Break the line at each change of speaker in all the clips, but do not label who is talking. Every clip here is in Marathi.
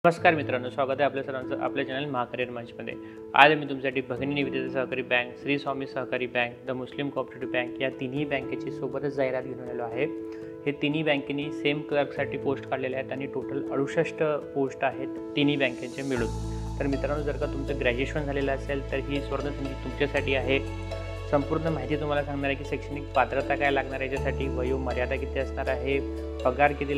नमस्कार मित्रांनो, स्वागत आहे आपल्या सर्वांचं आपल्या चॅनल महाकरियर मंचमध्ये। आज मी तुमच्यासाठी भगिनी निवेदिता सहकारी बँक, श्री स्वामी सहकारी bank, the Muslim cooperative bank या तिन्ही बँकेची सोबतच जाहिरात घेऊन आलो आहे। हे तिन्ही बँकेनी सेम क्लर्कसाठी पोस्ट काढलेले आहेत आणि टोटल 68 पोस्ट आहेत तिन्ही बँकेचे मिळून। तर मित्रांनो, जर का तुमचं ग्रॅज्युएशन झालेलं असेल तर ही स्वर्णसंधी तुमच्यासाठी आहे। संपूर्ण माहिती तुम्हाला सांगणार आहे की शैक्षणिक पात्रता काय लागणार आहे, याच्यासाठी वयोमर्यादा किती असणार आहे, पगार किती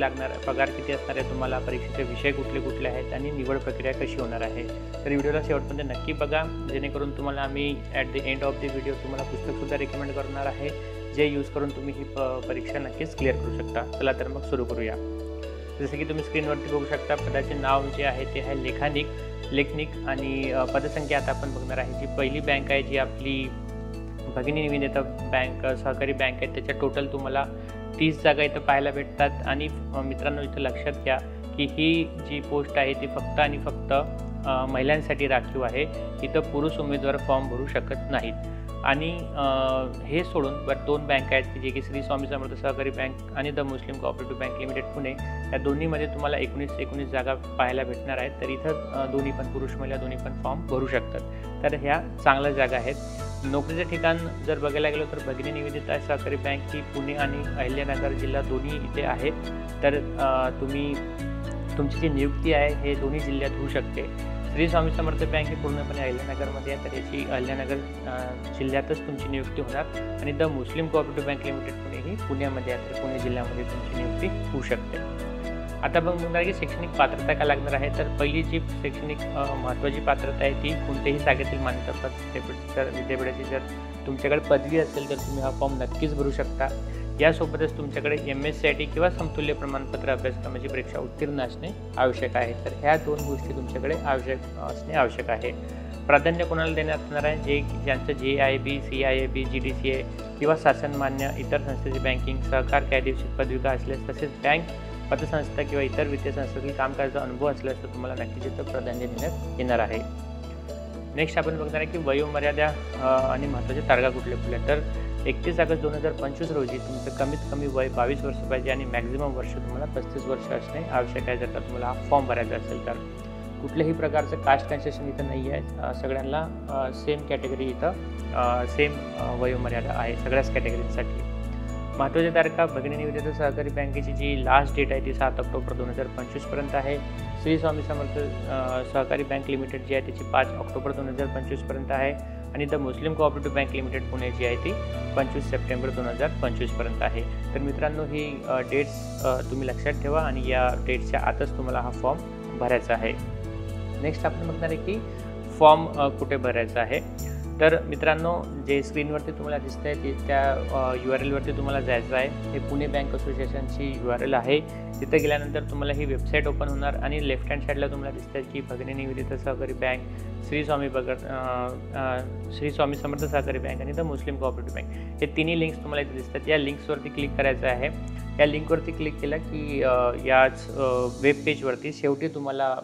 असणार आहे, तुम्हाला परीक्षेचे विषय कुठले कुठले आहेत आणि निवड प्रक्रिया कशी होणार आहे। तर व्हिडिओला शेवटपर्यंत नक्की बघा, जेणेकरून तुम्हाला आम्ही at the end of the video तुम्हाला पुस्तकसुद्धा रेकमेंड करणार आहे, जे यूज करून तुम्ही ही परीक्षा नक्कीच क्लिअर करू शकता। चला तर मग सुरू करूया। जसे की तुम्ही स्क्रीनवरती बघू शकता, पदाचे नाव जे आहे ते आहे लेखनिक आणि पदसंख्या आता आपण बघणार आहे। जी पहिली बँक आहे, जी आपली भगिनी निवेदिता बँक सहकारी बँक आहे, त्याच्या टोटल तुम्हाला 30 जागा इथं पाहायला भेटतात। आणि मित्रांनो, इथं लक्षात घ्या की ही जी पोस्ट आहे ती फक्त आणि फक्त महिलांसाठी राखीव आहे। इथं पुरुष उमेदवार फॉर्म भरू शकत नाहीत। आणि हे सोडून दोन बँक आहेत की जे की श्री स्वामी समर्थ सहकारी बँक आणि the Muslim cooperative bank limited Pune, या दोन्हीमध्ये तुम्हाला 19 जागा पाहायला भेटणार आहेत। तर इथं दोन्ही पण पुरुष महिला दोन्ही पण फॉर्म भरू शकतात। तर ह्या चांगल्या जागा आहेत। नोकरीचं ठिकाण जर बघायला गेलो तर भगिनी निवेदिता सहकारी बँक ही पुणे आणि अहिल्यानगर जिल्हा दोन्ही इथे आहे। तर तुमची जी नियुक्ती आहे हे दोन्ही जिल्ह्यात होऊ शकते। श्री स्वामी समर्थ बँक ही पूर्णपणे अहिल्यानगरमध्ये आहे, तर याची अहिल्यानगर जिल्ह्यातच तुमची नियुक्ती होणार। आणि the Muslim cooperative bank limited Pune ही पुण्यामध्ये आहे, तर पुणे जिल्ह्यामध्ये तुमची नियुक्ती होऊ शकते। आता बघणार की शैक्षणिक पात्रता काय लागणार आहे। तर पहिली जी शैक्षणिक महत्त्वाची पात्रता आहे ती कोणत्याही जागेतील मान्यताप्राप्त विद्यापीठाची जर तुमच्याकडे पदवी असेल तर तुम्ही हा फॉर्म नक्कीच भरू शकता। यासोबतच तुमच्याकडे MSCIT किंवा समतुल्य प्रमाणपत्र अभ्यासक्रमाची परीक्षा उत्तीर्ण असणे आवश्यक आहे। तर ह्या दोन गोष्टी तुमच्याकडे असणे आवश्यक आहे। प्राधान्य कोणाला देण्यात येणार आहे, ज्यांचं JIB, CIIB, GDCA किंवा शासनमान्य इतर संस्थेची बँकिंग सहकार कायदेशीर पदविका असल्यास, तसेच बँक पतसंस्था किंवा इतर वित्तीय संस्थेतील काम करायचा अनुभव असल्यास तर तुम्हाला नक्कीच इथं प्राधान्य देण्यात येणार आहे। नेक्स्ट आपण बघणार आहे की वयोमर्यादा आणि महत्त्वाचे तारखा कुठल्या तर 31 ऑगस्ट 2025 रोजी तुमचं कमीत कमी वय 22 वर्ष पाहिजे आणि मॅक्झिमम वर्ष तुम्हाला 35 वर्ष असणे आवश्यक आहे। जर का तुम्हाला हा फॉर्म भरायचा असेल तर कुठल्याही प्रकारचं कास्ट कन्सेशन इथं नाही आहे। सगळ्यांना सेम कॅटेगरी इथं सेम वयोमर्यादा आहे सगळ्याच कॅटेगरीसाठी। महत्त्वाच्या तारखा, भगिनी निवेदिता सहकारी बँकेची जी लास्ट डेट आहे ती 7 ऑक्टोबर 2025 पर्यंत आहे। श्री स्वामी समर्थ सहकारी बँक लिमिटेड जी आहे त्याची 5 ऑक्टोबर 2025 पर्यंत आहे। आणि the Muslim cooperative bank limited Pune जी आहे ती 25 सप्टेंबर 2025 पर्यंत आहे। तर मित्रांनो, ही डेट्स तुम्ही लक्षात ठेवा आणि या डेट्सच्या आतच तुम्हाला हा फॉर्म भरायचा आहे। नेक्स्ट आपण बघणार आहे की फॉर्म कुठे भरायचा आहे। तर मित्रांनो, जे स्क्रीनवरती तुम्हाला दिसतंय ते त्या URL वरती तुम्हाला जायचं आहे। हे पुणे बँक असोसिएशनची URL आहे। तिथे गेल्यानंतर तुम्हाला ही वेबसाईट ओपन होणार आणि लेफ्ट हँड साईडला तुम्हाला दिसतंय की भगिनी निवेदिता सहकारी बँक, श्री स्वामी समर्थ सहकारी बँक आणि द मुस्लिम कोऑपरेटिव्ह बँक हे तिन्ही लिंक्स तुम्हाला इथे दिसतात। या लिंक्सवरती क्लिक करायचं आहे। या लिंकवरती क्लिक केलं की याच वेब पेजवरती शेवटी तुम्हाला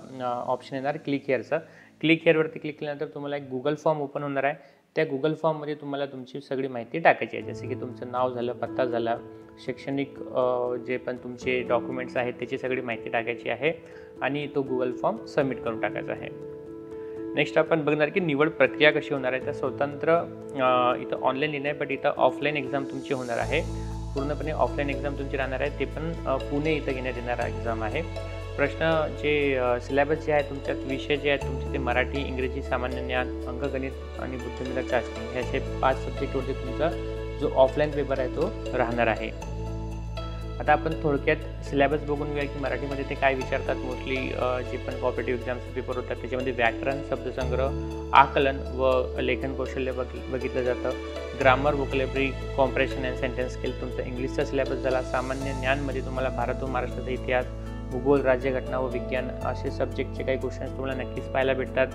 ऑप्शन येणार क्लिक हिअरचं। क्लिक हिअरवरती क्लिक केल्यानंतर तुम्हाला एक गुगल फॉर्म ओपन होणार आहे। त्या गुगल फॉर्ममध्ये तुम्हाला तुमची सगळी माहिती टाकायची आहे, जसे की तुमचं नाव झालं, पत्ता झाला, शैक्षणिक जे पण तुमचे डॉक्युमेंट्स आहेत त्याची सगळी माहिती टाकायची आहे आणि तो गुगल फॉर्म सबमिट करून टाकायचा आहे। नेक्स्ट आपण बघणार की निवड प्रक्रिया कशी होणार आहे। तर स्वतंत्र इथं ऑनलाईन लिहिणं आहे, बट इथं ऑफलाईन एक्झाम तुमची होणार आहे। पूर्णपणे ऑफलाईन एक्झाम तुमची राहणार आहे, ते पण पुणे इथं घेण्यात येणारा एक्झाम आहे। प्रश्न जे सिलेबस जे आहे तुमच्यात विषय जे आहेत तुमचे ते मराठी, इंग्रजी, सामान्य ज्ञान, अंकगणित आणि बुद्धिमत्ता चाचणी हे असे 5 सब्जेक्टवरती तुमचा जो ऑफलाईन पेपर आहे तो राहणार आहे। आता आपण थोडक्यात सिलेबस बघून घेऊया की मराठीमध्ये ते काय विचारतात। मोस्टली जे पण कॉम्पिटिटिव्ह एक्झामचे पेपर होतात त्याच्यामध्ये व्याकरण, शब्दसंग्रह, आकलन व लेखन कौशल्य बघितलं जातं। Grammar, vocabulary, compression and sentence skill तुमचा इंग्लिशचा सिलेबस झाला। सामान्य ज्ञानमध्ये तुम्हाला भारत व महाराष्ट्राचा इतिहास, भूगोल, राज्यघटना व विज्ञान असे सब्जेक्टचे काही क्वेश्चन्स तुम्हाला नक्कीच पाहायला भेटतात।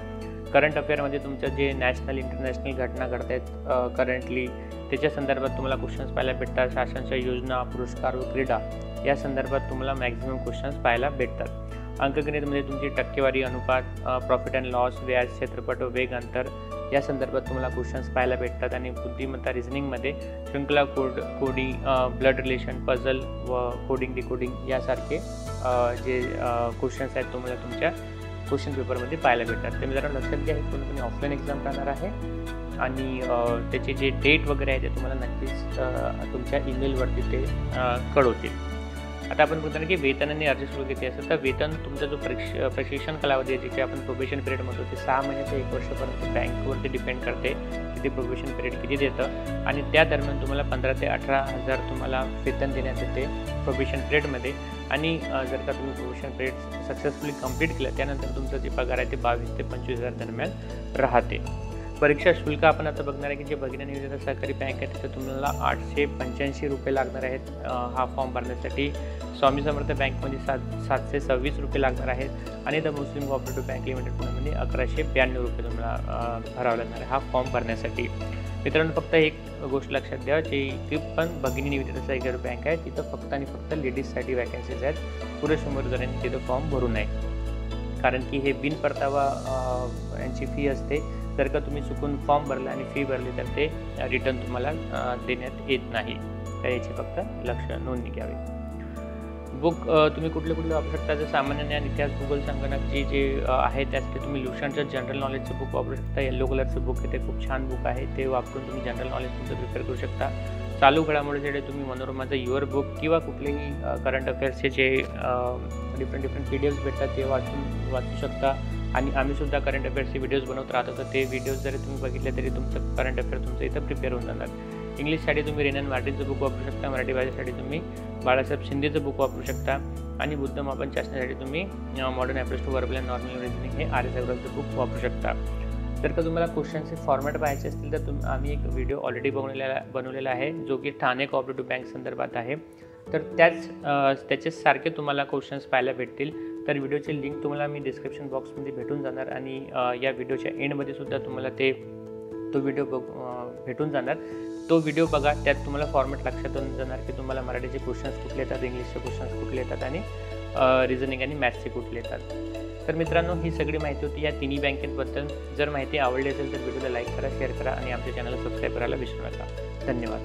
करंट अफेअरमध्ये तुमचं जे नॅशनल, इंटरनॅशनल घटना घडत आहेत करंटली त्याच्या संदर्भात तुम्हाला क्वेश्चन्स पाहायला भेटतात। शासनाच्या योजना, पुरस्कार व क्रीडा या संदर्भात तुम्हाला मॅक्झिमम क्वेश्चन्स पाहायला भेटतात। अंकगणितमध्ये तुमची टक्केवारी, अनुपात, प्रॉफिट अँड लॉस, व्याज, क्षेत्रपट व वेग अंतर या संदर्भात तुम्हाला क्वेश्चन्स पाहायला भेटतात। आणि बुद्धिमत्ता रिझनिंगमध्ये शृंखला, कोडिंग, ब्लड रिलेशन, पझल व कोडिंग डिकोडिंग यासारखे जे क्वेश्चन्स आहेत तुम्हाला तुमच्या क्वेश्चन पेपरमध्ये पाहायला भेटतात. तर मित्रांनो लक्षात घ्या, हे पूर्णपणे ऑफलाईन एक्झाम राहणार आहे आणि त्याचे जे डेट वगैरे आहे ते तुम्हाला नक्कीच तुमच्या ईमेलवरती ते कळवतील. आता आपण बोलतो ना की वेतन आणि अर्ज शुल्क किती असेल, तर वेतन तुमचा जो प्रशिक्षण कालावधी आहे, जे काही आपण प्रोबेशन पिरियड म्हणतो, ते 6 महिने ते 1 वर्षापर्यंत बँकवरती डिपेंड करते की ते प्रोबेशन पिरियड किती देतं आणि त्या दरम्यान तुम्हाला 15 ते 18,000 तुम्हाला वेतन देण्यात येते प्रोबेशन पिरियडमध्ये. आणि जर का तुम्ही प्रोबेशन पिरियड सक्सेसफुली कंप्लीट केलं त्यानंतर तुमचा जे पगार आहे ते 22 ते 25,000 दरम्यान राहते. परीक्षा शुल्क आपण आता बघणार आहे की जे भगिनी निवेदिता सहकारी बँक आहे तिथं तुम्हाला 885 रुपये लागणार आहेत हा फॉर्म भरण्यासाठी. स्वामी समर्थ बँकमध्ये 726 रुपये लागणार आहेत आणि the Muslim cooperative bank limited पुण्यामध्ये 1192 रुपये तुम्हाला भरावं लागणार आहे हा फॉर्म भरण्यासाठी. मित्रांनो फक्त एक गोष्ट लक्षात द्या, जी पण भगिनी निवेदिता सहकारी बँक आहे तिथं फक्त आणि फक्त लेडीजसाठी वॅकन्सीज आहेत. पुरुष उमेदवारांनी तिथं फॉर्म भरू नये, कारण की हे बिन परतावा यांची फी असते. जर का तुम्ही चुकून फॉर्म भरला आणि फी भरली तर ते रिटर्न तुम्हाला देण्यात येत नाही. तर याची फक्त नोंदणी घ्यावी. बुक तुम्ही कुठले वापरू शकता, जर सामान्य ज्ञान, इतिहास, भूगोल, संगणक जे आहे त्यासाठी तुम्ही लुशनचं जनरल नॉलेजचं बुक वापरू शकता. येलो कलरचं बुक आहे ते खूप छान बुक आहे, ते वापरून तुम्ही जनरल नॉलेज तुमचं प्रिपेअर करू शकता. चालू घडामोडीसाठी तुम्ही मनोरमाचं युअर बुक किंवा कुठलेही करंट अफेअर्सचे जे डिफरंट PDFs भेटतात ते वाचू शकता. आणि आम्हीसुद्धा करंट अफेअर्सचे व्हिडिओज बनवत राहतो, तर ते व्हिडिओज जरी तुम्ही बघितले तरी तुमचं करंट अफेअर तुमचं इथं प्रिपेअर होऊन जाणार. इंग्लिशसाठी तुम्ही रेनन मार्टिनचं बुक वापरू शकता. मराठी भाषेसाठी तुम्ही बाळासाहेब शिंदेचं बुक वापरू शकता. आणि बुद्धमापन चाचणीसाठी तुम्ही modern approach to verbal and normal reasoning हे RS अग्रवालचं बुक वापरू शकता. जर का तुम्हाला क्वेश्चनचे फॉर्मॅट पाहायचे असतील तर आम्ही एक व्हिडिओ ऑलरेडी बनवलेला आहे जो की ठाणे कोऑपरेटिव्ह बँक संदर्भात आहे. तर त्याचेच सारखे तुम्हाला क्वेश्चन्स पाहायला भेटतील. तर व्हिडिओची लिंक तुम्हाला मी डिस्क्रिप्शन बॉक्समध्ये भेटून जाणार आणि या व्हिडिओच्या एंडमध्ये सुद्धा तुम्हाला तो व्हिडिओ भेटून जाणार. तो व्हिडिओ बघा, त्यात तुम्हाला फॉर्मॅट लक्षात येऊन जाणार की तुम्हाला मराठीचे क्वेश्चन्स कुठले येतात, इंग्लिशचे क्वेश्चन्स कुठले येतात आणि रिझनिंग आणि मॅथ्सचे कुठले येतात. तर मित्रांनो ही सगळी माहिती होती या तिन्ही बँकेबद्दल. जर माहिती आवडली असेल तर व्हिडिओला लाईक करा, शेअर करा आणि आमच्या चॅनलला सबस्क्राईब करायला विसरू नका. धन्यवाद.